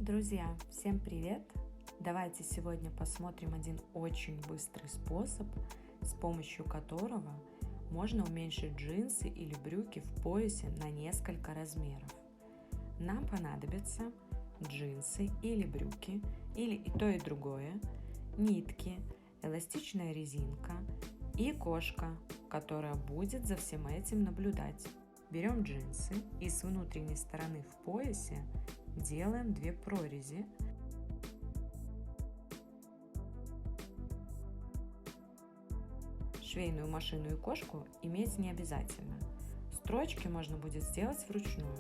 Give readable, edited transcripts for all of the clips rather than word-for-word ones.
Друзья, всем привет! Давайте сегодня посмотрим один очень быстрый способ, с помощью которого можно уменьшить джинсы или брюки в поясе на несколько размеров. Нам понадобятся джинсы или брюки, или и то, и другое, нитки, эластичная резинка и кошка, которая будет за всем этим наблюдать. Берем джинсы и с внутренней стороны в поясе делаем 2 прорези. Швейную машину и кошку иметь не обязательно. Строчки можно будет сделать вручную.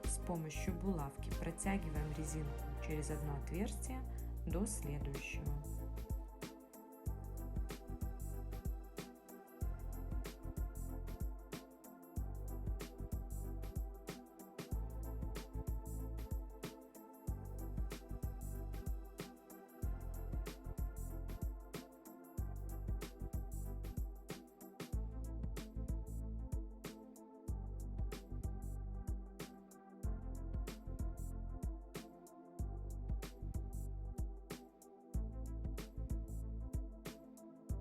С помощью булавки протягиваем резинку через одно отверстие до следующего.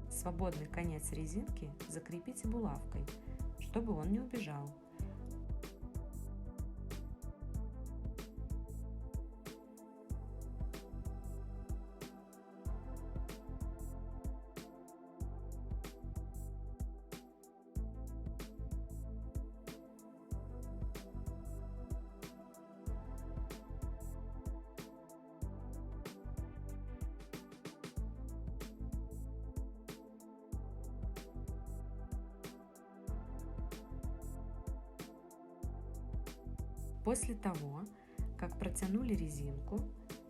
Свободный конец резинки закрепите булавкой, чтобы он не убежал. После того, как протянули резинку,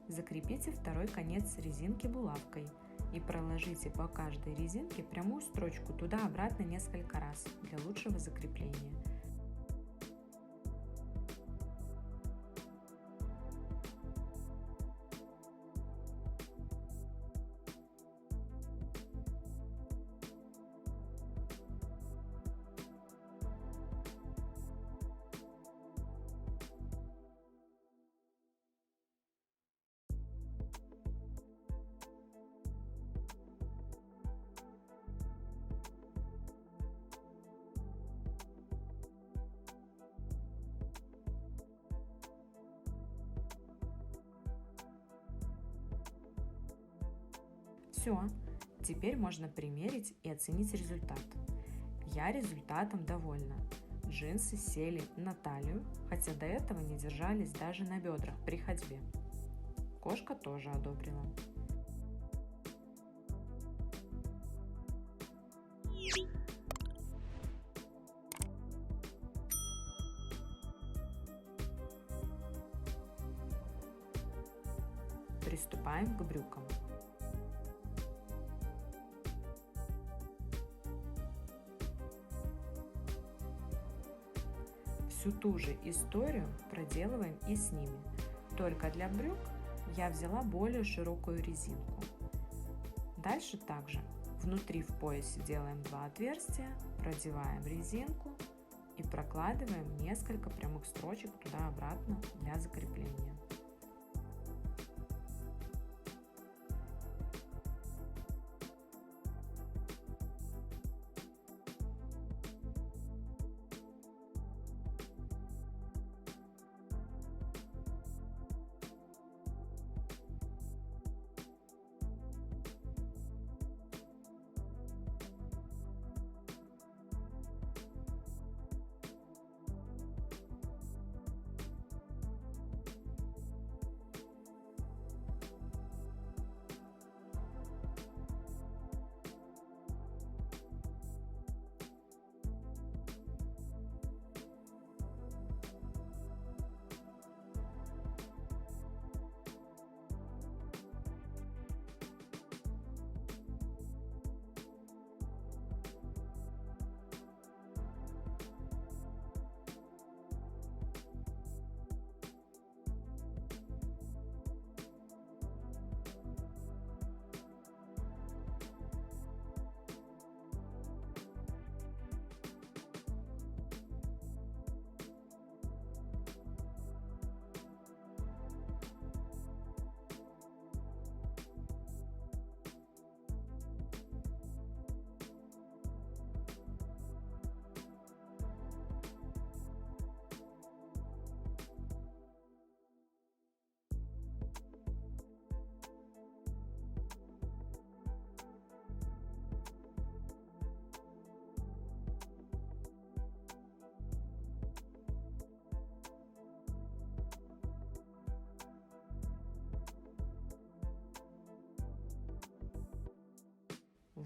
закрепите второй конец резинки булавкой и проложите по каждой резинке прямую строчку туда-обратно несколько раз для лучшего закрепления. Все, теперь можно примерить и оценить результат. Я результатом довольна. Джинсы сели на талию, хотя до этого не держались даже на бедрах при ходьбе. Кошка тоже одобрила. Приступаем к брюкам. Всю ту же историю проделываем и с ними, только для брюк я взяла более широкую резинку. Дальше также внутри в поясе делаем 2 отверстия, продеваем резинку и прокладываем несколько прямых строчек туда-обратно для закрепления.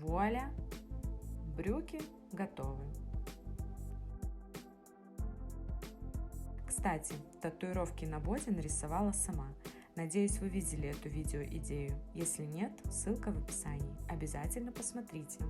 вуаля! Брюки готовы. Кстати, татуировки на боди нарисовала сама. Надеюсь, вы видели эту видеоидею. Если нет, ссылка в описании. Обязательно посмотрите.